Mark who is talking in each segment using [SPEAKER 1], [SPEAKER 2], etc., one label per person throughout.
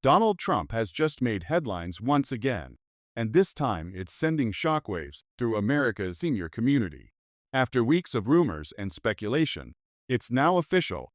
[SPEAKER 1] Donald Trump has just made headlines once again, and this time it's sending shockwaves through America's senior community. After weeks of rumors and speculation, it's now official.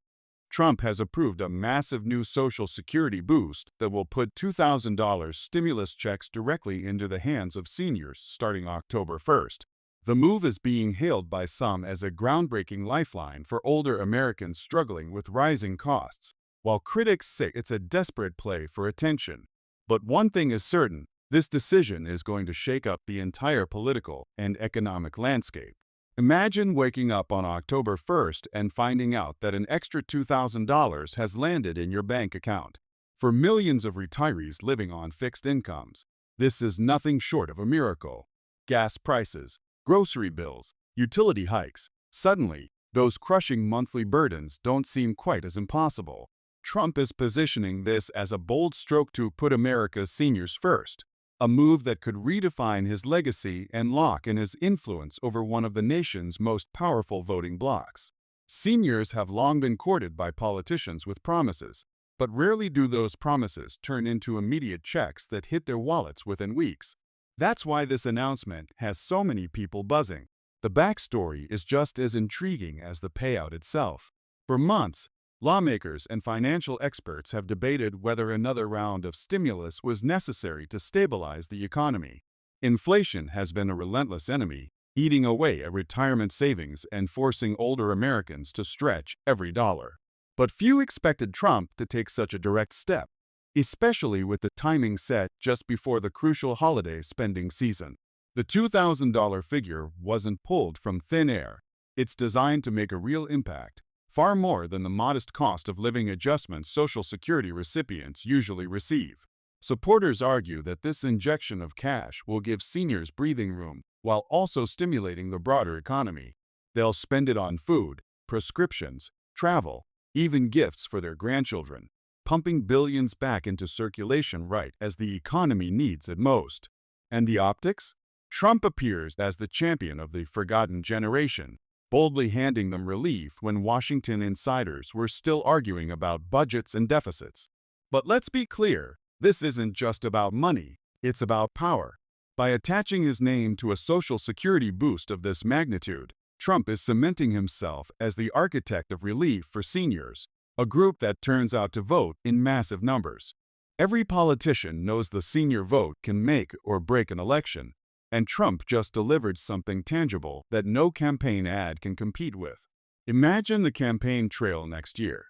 [SPEAKER 1] Trump has approved a massive new Social Security boost that will put $2,000 stimulus checks directly into the hands of seniors starting October 1st. The move is being hailed by some as a groundbreaking lifeline for older Americans struggling with rising costs, while critics say it's a desperate play for attention. But one thing is certain, this decision is going to shake up the entire political and economic landscape. Imagine waking up on October 1st and finding out that an extra $2,000 has landed in your bank account. For millions of retirees living on fixed incomes, this is nothing short of a miracle. Gas prices, grocery bills, utility hikes. Suddenly, those crushing monthly burdens don't seem quite as impossible. Trump is positioning this as a bold stroke to put America's seniors first, a move that could redefine his legacy and lock in his influence over one of the nation's most powerful voting blocs. Seniors have long been courted by politicians with promises, but rarely do those promises turn into immediate checks that hit their wallets within weeks. That's why this announcement has so many people buzzing. The backstory is just as intriguing as the payout itself. For months, lawmakers and financial experts have debated whether another round of stimulus was necessary to stabilize the economy. Inflation has been a relentless enemy, eating away at retirement savings and forcing older Americans to stretch every dollar. But few expected Trump to take such a direct step, especially with the timing set just before the crucial holiday spending season. The $2,000 figure wasn't pulled from thin air. It's designed to make a real impact, far more than the modest cost of living adjustments Social Security recipients usually receive. Supporters argue that this injection of cash will give seniors breathing room while also stimulating the broader economy. They'll spend it on food, prescriptions, travel, even gifts for their grandchildren, pumping billions back into circulation right as the economy needs it most. And the optics? Trump appears as the champion of the forgotten generation, boldly handing them relief when Washington insiders were still arguing about budgets and deficits. But let's be clear, this isn't just about money, it's about power. By attaching his name to a Social Security boost of this magnitude, Trump is cementing himself as the architect of relief for seniors, a group that turns out to vote in massive numbers. Every politician knows the senior vote can make or break an election, and Trump just delivered something tangible that no campaign ad can compete with. Imagine the campaign trail next year.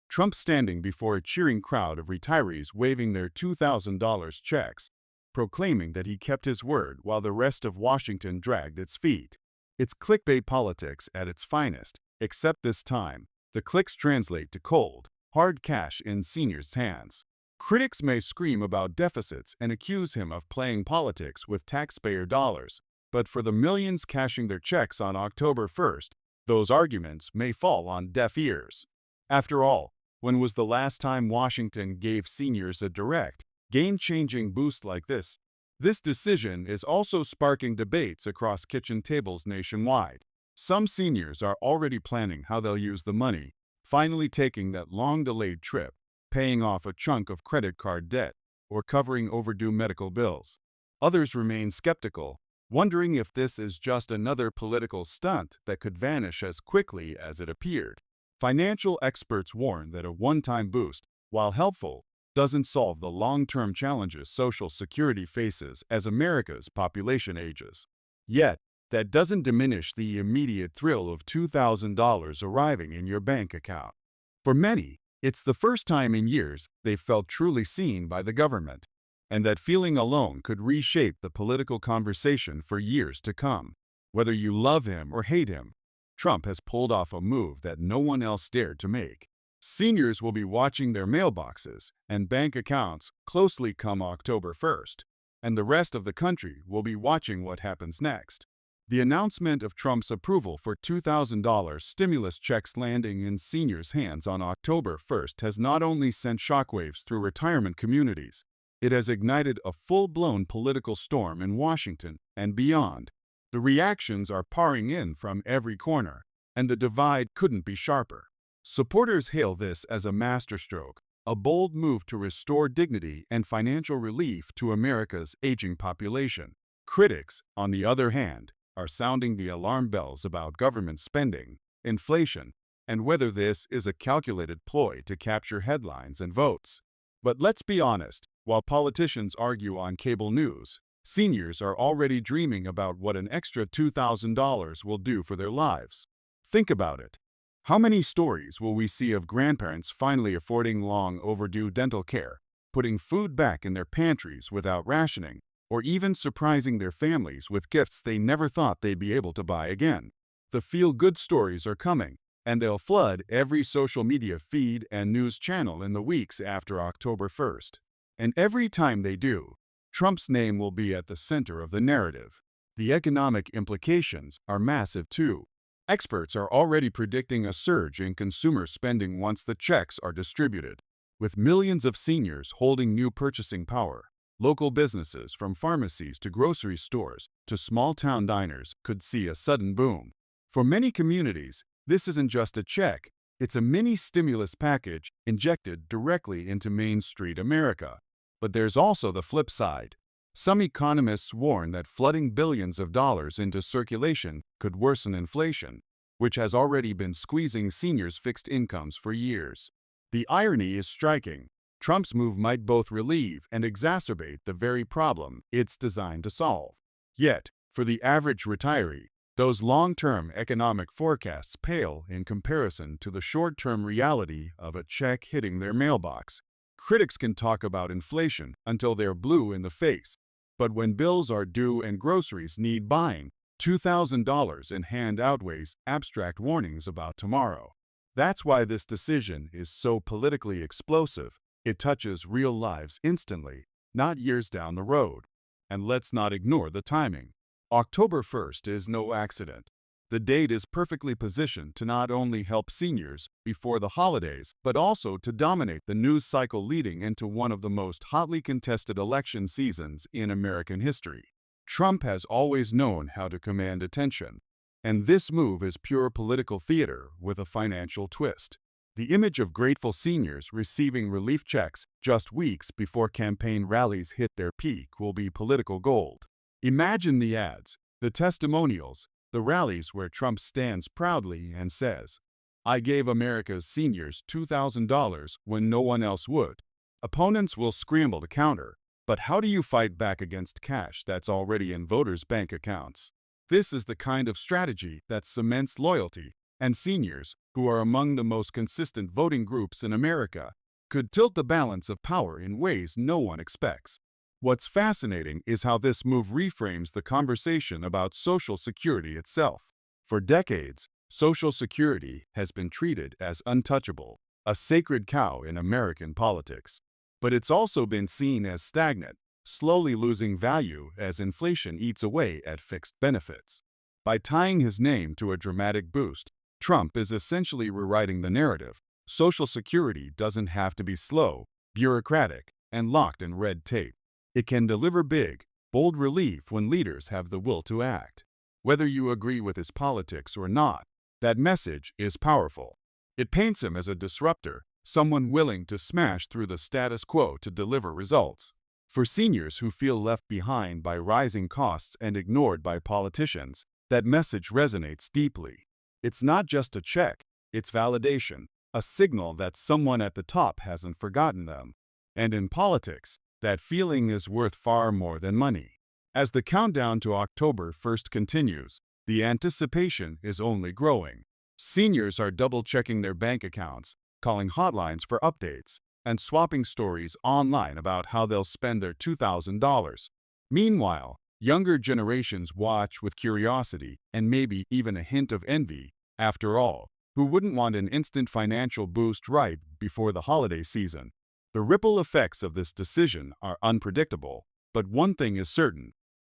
[SPEAKER 1] Trump standing before a cheering crowd of retirees waving their $2,000 checks, proclaiming that he kept his word while the rest of Washington dragged its feet. It's clickbait politics at its finest, except this time, the clicks translate to cold, hard cash in seniors' hands. Critics may scream about deficits and accuse him of playing politics with taxpayer dollars, but for the millions cashing their checks on October 1st, those arguments may fall on deaf ears. After all, when was the last time Washington gave seniors a direct, game-changing boost like this? This decision is also sparking debates across kitchen tables nationwide. Some seniors are already planning how they'll use the money, finally taking that long-delayed trip, paying off a chunk of credit card debt, or covering overdue medical bills. Others remain skeptical, wondering if this is just another political stunt that could vanish as quickly as it appeared. Financial experts warn that a one-time boost, while helpful, doesn't solve the long-term challenges Social Security faces as America's population ages. Yet, that doesn't diminish the immediate thrill of $2,000 arriving in your bank account. For many, it's the first time in years they've felt truly seen by the government, and that feeling alone could reshape the political conversation for years to come. Whether you love him or hate him, Trump has pulled off a move that no one else dared to make. Seniors will be watching their mailboxes and bank accounts closely come October 1st, and the rest of the country will be watching what happens next. The announcement of Trump's approval for $2,000 stimulus checks landing in seniors' hands on October 1st has not only sent shockwaves through retirement communities, it has ignited a full-blown political storm in Washington and beyond. The reactions are pouring in from every corner, and the divide couldn't be sharper. Supporters hail this as a masterstroke, a bold move to restore dignity and financial relief to America's aging population. Critics, on the other hand, are sounding the alarm bells about government spending, inflation, and whether this is a calculated ploy to capture headlines and votes. But let's be honest, while politicians argue on cable news, seniors are already dreaming about what an extra $2,000 will do for their lives. Think about it. How many stories will we see of grandparents finally affording long overdue dental care, putting food back in their pantries without rationing, or even surprising their families with gifts they never thought they'd be able to buy again? The feel-good stories are coming, and they'll flood every social media feed and news channel in the weeks after October 1st. And every time they do, Trump's name will be at the center of the narrative. The economic implications are massive too. Experts are already predicting a surge in consumer spending once the checks are distributed. With millions of seniors holding new purchasing power, local businesses from pharmacies to grocery stores to small-town diners could see a sudden boom. For many communities, this isn't just a check, it's a mini stimulus package injected directly into Main Street America. But there's also the flip side. Some economists warn that flooding billions of dollars into circulation could worsen inflation, which has already been squeezing seniors' fixed incomes for years. The irony is striking. Trump's move might both relieve and exacerbate the very problem it's designed to solve. Yet, for the average retiree, those long-term economic forecasts pale in comparison to the short-term reality of a check hitting their mailbox. Critics can talk about inflation until they're blue in the face, but when bills are due and groceries need buying, $2,000 in hand outweighs abstract warnings about tomorrow. That's why this decision is so politically explosive. It touches real lives instantly, not years down the road. And let's not ignore the timing. October 1st is no accident. The date is perfectly positioned to not only help seniors before the holidays, but also to dominate the news cycle leading into one of the most hotly contested election seasons in American history. Trump has always known how to command attention, and this move is pure political theater with a financial twist. The image of grateful seniors receiving relief checks just weeks before campaign rallies hit their peak will be political gold. Imagine the ads, the testimonials, the rallies where Trump stands proudly and says, "I gave America's seniors $2,000 when no one else would." Opponents will scramble to counter, but how do you fight back against cash that's already in voters' bank accounts? This is the kind of strategy that cements loyalty, and seniors, who are among the most consistent voting groups in America, could tilt the balance of power in ways no one expects. What's fascinating is how this move reframes the conversation about Social Security itself. For decades, Social Security has been treated as untouchable, a sacred cow in American politics. But it's also been seen as stagnant, slowly losing value as inflation eats away at fixed benefits. By tying his name to a dramatic boost, Trump is essentially rewriting the narrative. Social Security doesn't have to be slow, bureaucratic, and locked in red tape. It can deliver big, bold relief when leaders have the will to act. Whether you agree with his politics or not, that message is powerful. It paints him as a disruptor, someone willing to smash through the status quo to deliver results. For seniors who feel left behind by rising costs and ignored by politicians, that message resonates deeply. It's not just a check, it's validation, a signal that someone at the top hasn't forgotten them. And in politics, that feeling is worth far more than money. As the countdown to October 1st continues, the anticipation is only growing. Seniors are double-checking their bank accounts, calling hotlines for updates, and swapping stories online about how they'll spend their $2,000. Meanwhile, younger generations watch with curiosity and maybe even a hint of envy. After all, who wouldn't want an instant financial boost right before the holiday season? The ripple effects of this decision are unpredictable, but one thing is certain.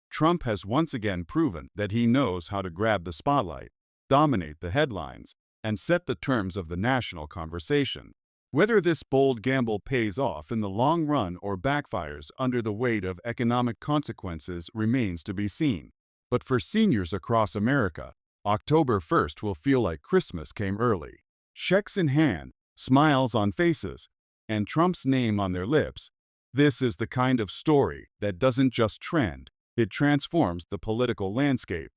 [SPEAKER 1] Trump has once again proven that he knows how to grab the spotlight, dominate the headlines, and set the terms of the national conversation. Whether this bold gamble pays off in the long run or backfires under the weight of economic consequences remains to be seen. But for seniors across America, October 1st will feel like Christmas came early. Checks in hand, smiles on faces, and Trump's name on their lips. This is the kind of story that doesn't just trend, it transforms the political landscape.